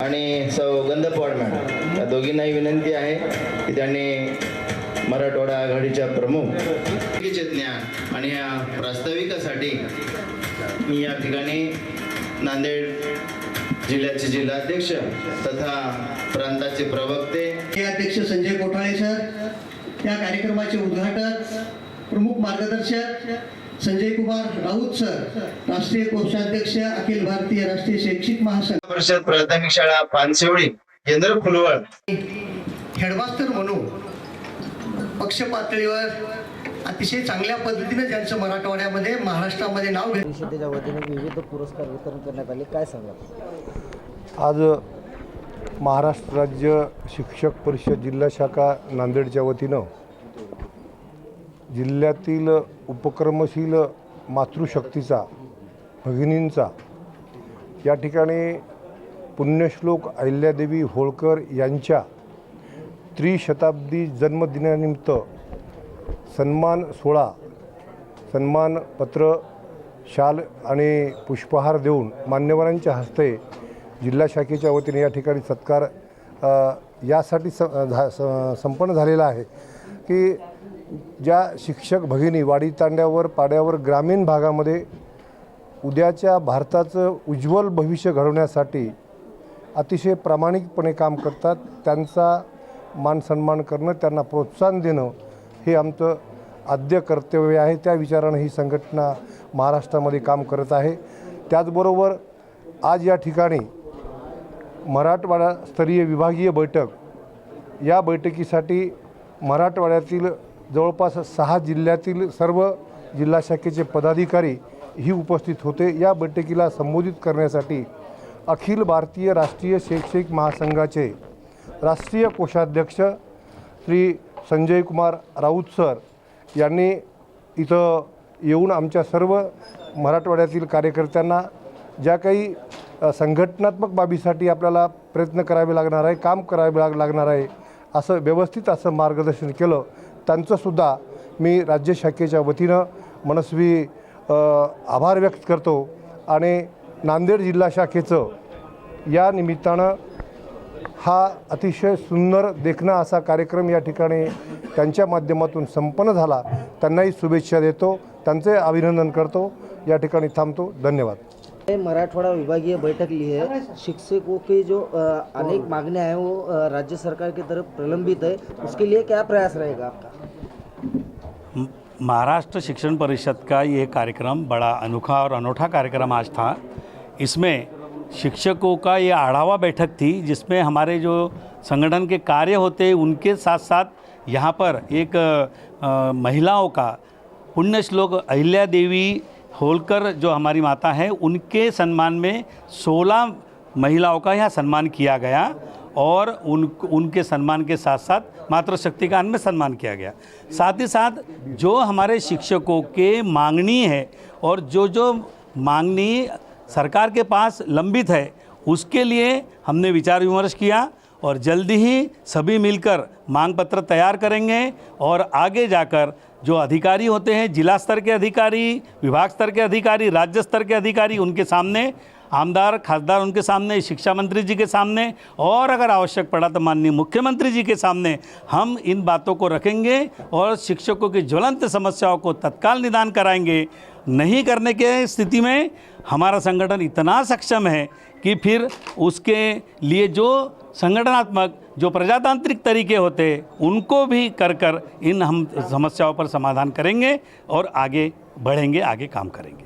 आणि सौ गंधपवाड मॅडम या दोघींनाही विनंती आहे की त्यांनी मराठवाडा आघाडीच्या प्रमुख ज्ञान आणि या प्रास्ताविकासाठी मी या ठिकाणी नांदेड जिल्ह्याचे जिल्हाध्यक्ष तथा प्रांताचे प्रवक्ते अध्यक्ष संजय कोठाळे सर, या कार्यक्रमाचे उद्घाटक प्रमुख मार्गदर्शक संजय कुमार राऊत सर, राष्ट्रीय कोषाध्यक्ष अखिल भारतीय राष्ट्रीय शैक्षिक महासंघ परिषद प्राथमिक शाळा पानसेवडी केंद्र फुलवळ हेडमास्टर म्हणून पक्ष पातळीवर अतिशय चांगल्या पद्धतीने ज्यांचं मराठवाड्यामध्ये महाराष्ट्रामध्ये नाव घेतलं परिषदेच्या वतीने विविध पुरस्कार वितरण करण्यात आले, काय सांगा? आज महाराष्ट्र राज्य शिक्षक परिषद जिल्हा शाखा नांदेडच्या वतीनं जिल्ह्यातील उपक्रमशील मातृशक्तीचा भगिनींचा या ठिकाणी पुण्यश्लोक अहिल्यादेवी होळकर यांच्या त्रिशताब्दी जन्मदिनानिमित्त सन्मान सोहळा, सन्मानपत्र, शाल आणि पुष्पहार देऊन मान्यवरांच्या हस्ते जिल्हा शाखेच्या वतीने या ठिकाणी सत्कार यासाठी संपन्न झालेला आहे की ज्या शिक्षक भगिनी वाडी तांड्यावर पाड्यावर ग्रामीण भागामध्ये उद्याच्या भारताचं उज्ज्वल भविष्य घडवण्यासाठी अतिशय प्रामाणिकपणे काम करतात, त्यांचा मान सन्मान करणं, त्यांना प्रोत्साहन देणं हे आमचं आद्य कर्तव्य आहे। त्या विचारानं ही संघटना महाराष्ट्रामध्ये काम करत आहे। त्याचबरोबर आज या ठिकाणी मराठवाडा स्तरीय विभागीय बैठक, या बैठकीसाठी मराठवाड्यातील जवळपास 6 जिल्ह्यातील सर्व जिल्हा शाखेचे पदाधिकारी ही उपस्थित होते। या बैठकीला संबोधित करण्यासाठी अखिल भारतीय राष्ट्रीय शैक्षिक महासंघाचे राष्ट्रीय कोषाध्यक्ष श्री संजय कुमार राऊत सर यांनी इथं येऊन आमच्या सर्व मराठवाड्यातील कार्यकर्त्यांना ज्या काही संघटनात्मक बाबीसाठी आपल्याला प्रयत्न करावे लागणार आहे, काम करावे लागणार आहे, असं व्यवस्थित असं मार्गदर्शन केलं। त्यांचंसुद्धा मी राज्य शाखेच्या वतीनं मनस्वी आभार व्यक्त करतो आणि नांदेड जिल्हा शाखेचं या निमित्तानं हा अतिशय सुंदर देखणा असा कार्यक्रम या ठिकाणी त्यांच्या माध्यमातून संपन्न झाला। त्यांनाही शुभेच्छा देतो, त्यांचे अभिनंदन करतो, या ठिकाणी थांबतो। धन्यवाद। मराठवाड़ा विभागीय बैठक ली है, शिक्षकों की जो अनेक मांगनियाँ हैं वो राज्य सरकार की तरफ प्रलंबित है, उसके लिए क्या प्रयास रहेगा आपका? महाराष्ट्र शिक्षण परिषद का ये कार्यक्रम बड़ा अनोखा और अनूठा कार्यक्रम आज था। इसमें शिक्षकों का ये आढ़ावा बैठक थी जिसमें हमारे जो संगठन के कार्य होते हैं उनके साथ साथ यहाँ पर एक महिलाओं का पुण्यश्लोक अहिल्या देवी होलकर जो हमारी माता है उनके सम्मान में 16 महिलाओं का यहाँ सम्मान किया गया और उनके सम्मान के साथ साथ मातृशक्ति का अन्य सम्मान किया गया। साथ ही साथ जो हमारे शिक्षकों के मांगनी है और जो मांगनी सरकार के पास लंबित है उसके लिए हमने विचार विमर्श किया और जल्दी ही सभी मिलकर मांग पत्र तैयार करेंगे और आगे जाकर जो अधिकारी होते हैं, जिला स्तर के अधिकारी, विभाग स्तर के अधिकारी, राज्य स्तर के अधिकारी, उनके सामने आमदार खासदार उनके सामने, शिक्षा मंत्री जी के सामने और अगर आवश्यक पड़ा तो माननीय मुख्यमंत्री जी के सामने हम इन बातों को रखेंगे और शिक्षकों की ज्वलंत समस्याओं को तत्काल निदान कराएंगे। नहीं करने के स्थिति में हमारा संगठन इतना सक्षम है कि फिर उसके लिए जो संगठनात्मक जो प्रजातांत्रिक तरीके होते उनको भी कर इन हम समस्याओं पर समाधान करेंगे और आगे बढ़ेंगे, आगे काम करेंगे।